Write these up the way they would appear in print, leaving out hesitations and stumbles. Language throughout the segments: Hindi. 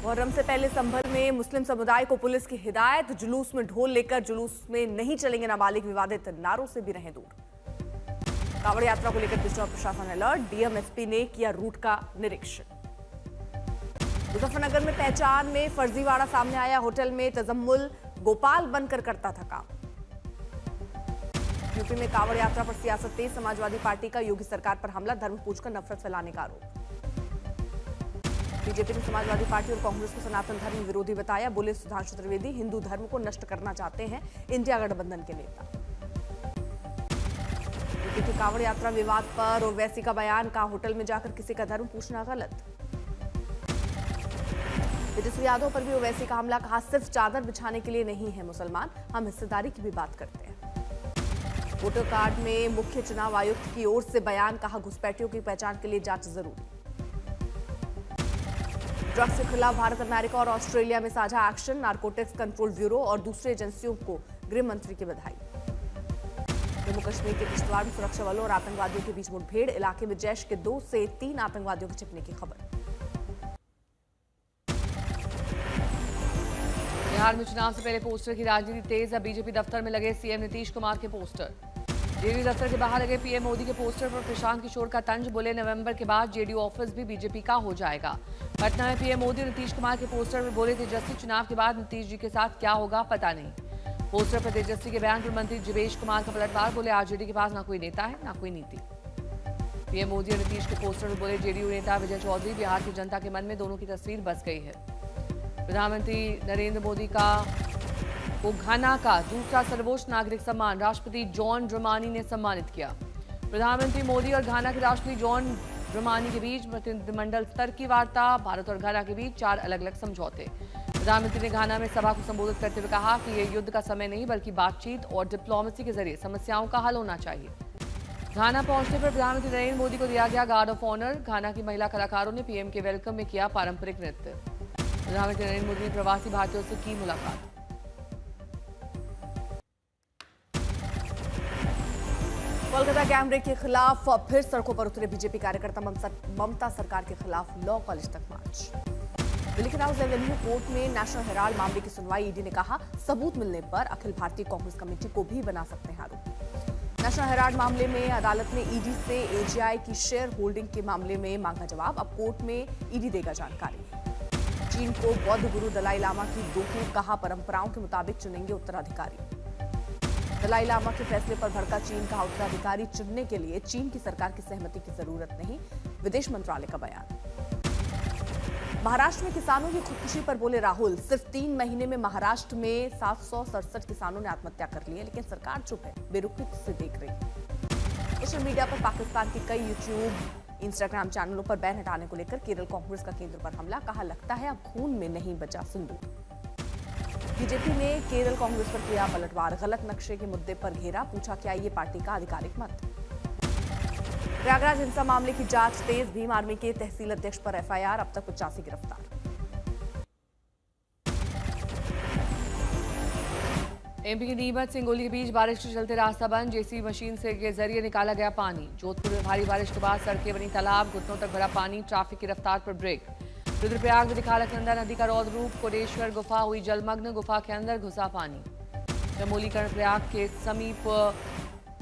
मुहर्रम से पहले संभल में मुस्लिम समुदाय को पुलिस की हिदायत, जुलूस में ढोल लेकर जुलूस में नहीं चलेंगे नाबालिग, विवादित नारों से भी रहें दूर। कांवड़ यात्रा को लेकर बिजनौर प्रशासन अलर्ट, डीएम एसपी ने किया रूट का निरीक्षण। मुजफ्फरनगर में पहचान में फर्जीवाड़ा सामने आया, होटल में तजम्मुल गोपाल बनकर करता था काम। यूपी में कांवड़ यात्रा पर सियासत तेज, समाजवादी पार्टी का योगी सरकार पर हमला, धर्म पूछकर नफरत फैलाने का आरोप। बीजेपी ने समाजवादी पार्टी और कांग्रेस को सनातन धर्म विरोधी बताया, बोले सुधांशु त्रिवेदी हिंदू धर्म को नष्ट करना चाहते हैं इंडिया गठबंधन के नेता। यूपी की कांवड़ यात्रा विवाद पर ओवैसी का बयान, कहा होटल में जाकर किसी का धर्म पूछना गलत। तेजस्वी यादव पर भी ओवैसी का हमला, कहा सिर्फ चादर बिछाने के लिए नहीं है मुसलमान, हम हिस्सेदारी की भी बात करते हैं। वोटर कार्ड में मुख्य चुनाव आयुक्त की ओर से बयान, कहा घुसपैठियों की पहचान के लिए जांच जरूरी। ड्रग्स के खिलाफ भारत, अमेरिका और ऑस्ट्रेलिया में साझा एक्शन, नारकोटिक्स कंट्रोल ब्यूरो और दूसरी एजेंसियों को गृह मंत्री की बधाई। जम्मू कश्मीर के किश्तवाड़ में सुरक्षा बलों और आतंकवादियों के बीच मुठभेड़, इलाके में जैश के 2 से 3 आतंकवादियों के छिपने की खबर। बिहार में चुनाव से पहले पोस्टर की राजनीति तेज, अब बीजेपी दफ्तर में लगे सीएम नीतीश कुमार के पोस्टर। जेडीयू दफ्तर के बाहर लगे पीएम मोदी के पोस्टर पर प्रशांत किशोर का तंज, बोले नवंबर के बाद जेडीयू ऑफिस भी बीजेपी का हो जाएगा। पटना में पीएम मोदी और नीतीश कुमार के पोस्टर पर बोले तेजस्वी चुनाव के बाद नीतीश जी के साथ क्या होगा पता नहीं। पोस्टर पर तेजस्वी के बयान पर मंत्री जीवेश कुमार का पलटवार, बोले आरजेडी के पास ना कोई नेता है ना कोई नीति। पीएम मोदी और नीतीश के पोस्टर पर बोले जेडीयू नेता विजय चौधरी, बिहार की जनता के मन में दोनों की तस्वीर बस गई है। प्रधानमंत्री नरेंद्र मोदी को घाना का दूसरा सर्वोच्च नागरिक सम्मान राष्ट्रपति जॉन ड्रमानी ने सम्मानित किया। प्रधानमंत्री मोदी और घाना के राष्ट्रपति जॉन ड्रमानी के बीच प्रतिनिधिमंडल स्तर की वार्ता, भारत और घाना के बीच 4 अलग-अलग समझौते। प्रधानमंत्री ने घाना में सभा को संबोधित करते हुए कहा कि यह युद्ध का समय नहीं बल्कि बातचीत और डिप्लोमेसी के जरिए समस्याओं का हल होना चाहिए। घाना पहुंचने पर प्रधानमंत्री नरेंद्र मोदी को दिया गया गार्ड ऑफ ऑनर, घाना की महिला कलाकारों ने पीएम के वेलकम में किया पारंपरिक नृत्य। प्रधानमंत्री नरेंद्र मोदी ने प्रवासी भारतीयों से की मुलाकात। कोलकाता गैंग रेप के खिलाफ फिर सड़कों पर उतरे बीजेपी कार्यकर्ता, ममता सरकार के खिलाफ लॉ कॉलेज तक मार्च। दिल्ली के राउज एवेन्यू कोर्ट में नेशनल हेराल्ड मामले की सुनवाई, ईडी ने कहा सबूत मिलने पर अखिल भारतीय कांग्रेस कमेटी को भी बना सकते हैं आरोपी। नेशनल हेराल्ड मामले में अदालत ने ईडी से एजीआई की शेयर होल्डिंग के मामले में मांगा जवाब, अब कोर्ट में ईडी देगा जानकारी। चीन को बौद्ध गुरु दलाई लामा की दोहू, कहा परंपराओं के मुताबिक चुनेंगे उत्तराधिकारी। दलाई लामा के फैसले पर भड़का चीन, कहा उत्तराधिकारी चुनने के लिए चीन की सरकार की सहमति की जरूरत नहीं, विदेश मंत्रालय का बयान। महाराष्ट्र में किसानों की खुदकुशी पर बोले राहुल, सिर्फ 3 महीने में महाराष्ट्र में 767 किसानों ने आत्महत्या कर ली है, लेकिन सरकार चुप है, बेरुखी से देख रही है। सोशल मीडिया पर पाकिस्तान के कई यूट्यूब, इंस्टाग्राम चैनलों पर बैन हटाने को लेकर केरल कांग्रेस का केंद्र पर हमला, कहा लगता है अब खून में नहीं बचा सिंदूर। बीजेपी ने केरल कांग्रेस पर किया पलटवार, गलत नक्शे के मुद्दे पर घेरा, पूछा क्या ये पार्टी का आधिकारिक मत। प्रयागराज हिंसा मामले की जांच तेज, भीम आर्मी के तहसील अध्यक्ष पर एफआईआर, अब तक 85 गिरफ्तार। एमपी की नीमच सिंगोली के बीच बारिश के चलते रास्ता बंद, जेसीबी मशीन से के जरिए निकाला गया पानी। जोधपुर में भारी बारिश के बाद सड़कें बनी तालाब, घुटनों तक भरा पानी, ट्रैफिक की रफ्तार पर ब्रेक। रुद्रप्रयाग में दिखा अलकनंदा नदी का रौद्र रूप, कोटेश्वर गुफा हुई जलमग्न, गुफा के अंदर घुसा पानी। चमोली कर्णप्रयाग के समीप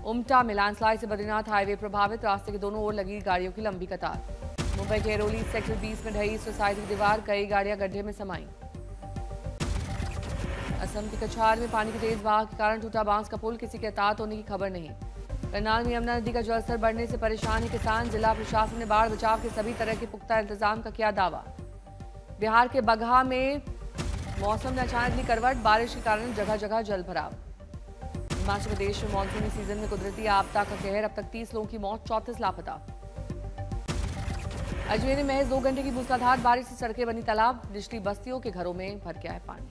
उमटा में लैंडस्लाइड से बद्रीनाथ हाईवे प्रभावित, रास्ते के दोनों ओर लगी गाड़ियों की लंबी कतार। मुंबई के एरोली सेक्टर 20 में ढही सोसाइटी की दीवार, कई गाड़ियां गड्ढे में समाई। असम के कछार में पानी के तेज बहाव के कारण टूटा बांस का पुल, किसी के हताहत होने की खबर नहीं। करनाल में यमुना नदी का जलस्तर बढ़ने से परेशान है किसान, जिला प्रशासन ने बाढ़ बचाव के सभी तरह के पुख्ता इंतजाम का किया दावा। बिहार के बगहा में मौसम ने अचानक ली करवट, बारिश के कारण जगह जगह जल भराव। हिमाचल प्रदेश में मानसूनी सीजन में कुदरती आपदा का कहर, अब तक 30 लोगों की मौत, 34 लापता। अजमेर में महज 2 घंटे की मूसलाधार बारिश से सड़कें बनी तालाब, निचली बस्तियों के घरों में भर गया है पानी।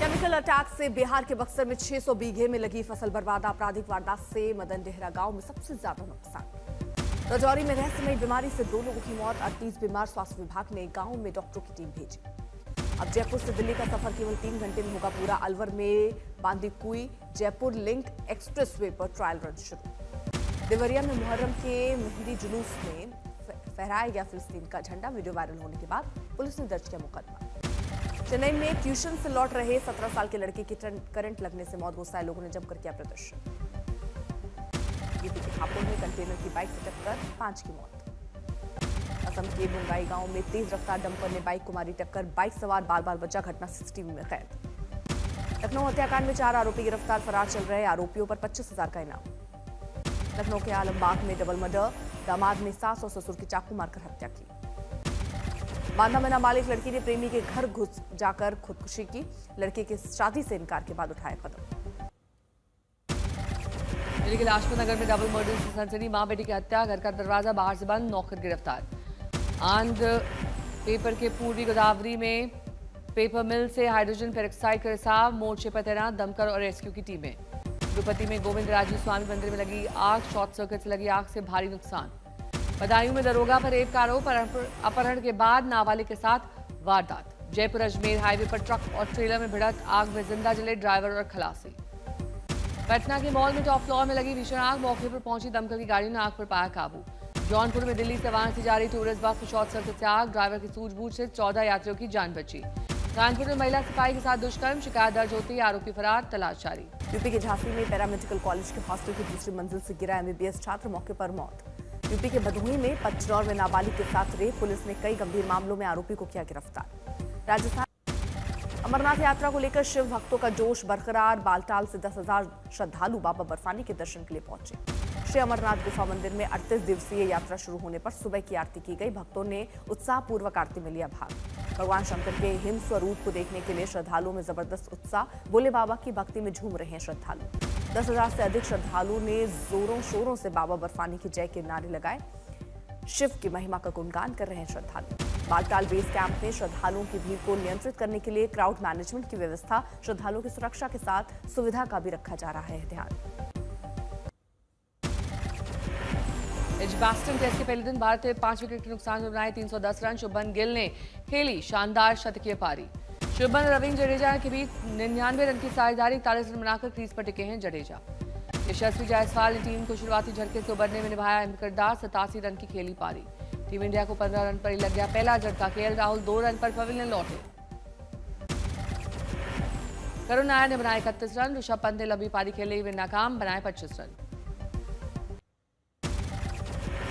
केमिकल अटैक से बिहार के बक्सर में 600 बीघे में लगी फसल बर्बाद, आपराधिक वारदात से मदन डेहरा गांव में सबसे ज्यादा नुकसान। राजौरी में रहस्यमयी बीमारी से 2 लोगों की मौत, 38 बीमार। स्वास्थ्य विभाग ने गांव में डॉक्टरों की टीम भेजी। अब जयपुर से दिल्ली का सफर केवल 3 घंटे में होगा पूरा। अलवर में बांदीकुई जयपुर लिंक एक्सप्रेसवे पर ट्रायल रन शुरू। देवरिया में मुहर्रम के मेहंदी जुलूस में फहराया गया फिलिस्तीन का झंडा। वीडियो वायरल होने के बाद पुलिस ने दर्ज किया मुकदमा। चेन्नई में ट्यूशन से लौट रहे 17 साल के लड़के की करंट लगने से मौत। गुस्साए लोगों ने जमकर किया प्रदर्शन। यूपी के हापुड़ में कंटेनर की बाइक से टक्कर, 5 की मौत। असम के बुंगाई गांव में तेज रफ्तार डंपर ने बाइक को मारी टक्कर। बाइक सवार बाल बाल बचा, घटना सीसीटीवी में कैद। लखनऊ हत्याकांड में 4 आरोपी गिरफ्तार, फरार चल रहे आरोपियों पर 25,000 का इनाम। लखनऊ के आलमबाग में डबल मर्डर, दामाद ने सास और ससुर की चाकू मारकर हत्या की। बांदा में नाबालिग लड़की ने प्रेमी के घर घुस जाकर खुदकुशी की। लड़के के शादी से इनकार के बाद उठाया कदम। दिल्ली के लाजपत नगर में डबल मर्डर से सनसनी, मां बेटी की हत्या, घर का दरवाजा बाहर से बंद, नौकर गिरफ्तार। आंध्र पेपर के पूर्वी गोदावरी में पेपर मिल से हाइड्रोजन पेरोक्साइड का रिसाव, मोर्चे पर तैनात दमकल और रेस्क्यू की टीमें। तिरुपति में गोविंद राजू स्वामी मंदिर में लगी आग, शॉर्ट सर्किट से लगी आग से भारी नुकसान। बदायूं में दरोगा पर रेप का आरोप, अपहरण के बाद नाबालिग के साथ वारदात। जयपुर अजमेर हाईवे पर ट्रक और ट्रेलर में भिड़ंत, आग में जिंदा जले ड्राइवर और खलासी। पटना के मॉल में टॉप फ्लोर में लगी भीषण आग, मौके पर पहुंची दमकल की गाड़ी ने आग पर पाया काबू। जौनपुर में दिल्ली से वाराणसी जा रही टूरिस्ट बस में शॉर्ट सर्किट से आग, ड्राइवर की सूझबूझ से 14 यात्रियों की जान बची। कानपुर में महिला सिपाही के साथ दुष्कर्म, शिकायत दर्ज होती है, आरोपी फरार, तलाश जारी। यूपी के झांसी में पैरामेडिकल कॉलेज के हॉस्टल की दूसरी मंजिल से गिरा एमबीबीएस छात्र, मौके पर मौत। यूपी के भदोही में पचनौर में नाबालिग के साथ रेप, पुलिस ने कई गंभीर मामलों में आरोपी को किया गिरफ्तार। राजस्थान अमरनाथ यात्रा को लेकर शिव भक्तों का जोश बरकरार, बालटाल से 10,000 श्रद्धालु बाबा बर्फानी के दर्शन के लिए पहुंचे। श्री अमरनाथ गुफा मंदिर में 38 दिवसीय यात्रा शुरू होने पर सुबह की आरती की गई। भक्तों ने उत्साहपूर्वक आरती में लिया भाग। भगवान शंकर के हिम स्वरूप को देखने के लिए श्रद्धालुओं में जबरदस्त उत्साह, भोले बाबा की भक्ति में झूम रहे हैं श्रद्धालु। 10,000 से अधिक श्रद्धालुओं ने जोरों शोरों से बाबा बर्फानी की जय के नारे लगाए। शिव की महिमा का गुणगान कर रहे हैं श्रद्धालु। बालटाल बेस कैंप में श्रद्धालुओं की भीड़ को नियंत्रित करने के लिए क्राउड मैनेजमेंट की व्यवस्था, श्रद्धालुओं की सुरक्षा के साथ सुविधा का भी रखा जा रहा है ध्यान। एजबास्टन टेस्ट के पहले दिन भारत ने 5 विकेट के नुकसान में बनाए 310 रन। शुभमन गिल ने खेली शानदार शतकीय पारी। शुभमन और रविंद्र जडेजा के बीच 99 रन की साझेदारी, 41 रन बनाकर क्रीज पर टिके हैं जडेजा। यशस्वी जायसवाल ने टीम को शुरुआती झटके से उबरने में निभाया अहम किरदार, 87 रन की खेली पारी। टीम इंडिया को 15 रन पर ही लग गया पहला झटका। केएल राहुल 2 रन पर पवेलियन लौटे। करुण नायर ने बनाए 31 रन। ऋषभ पंत ने लंबी पारी खेले हुए नाकाम, बनाए 25 रन।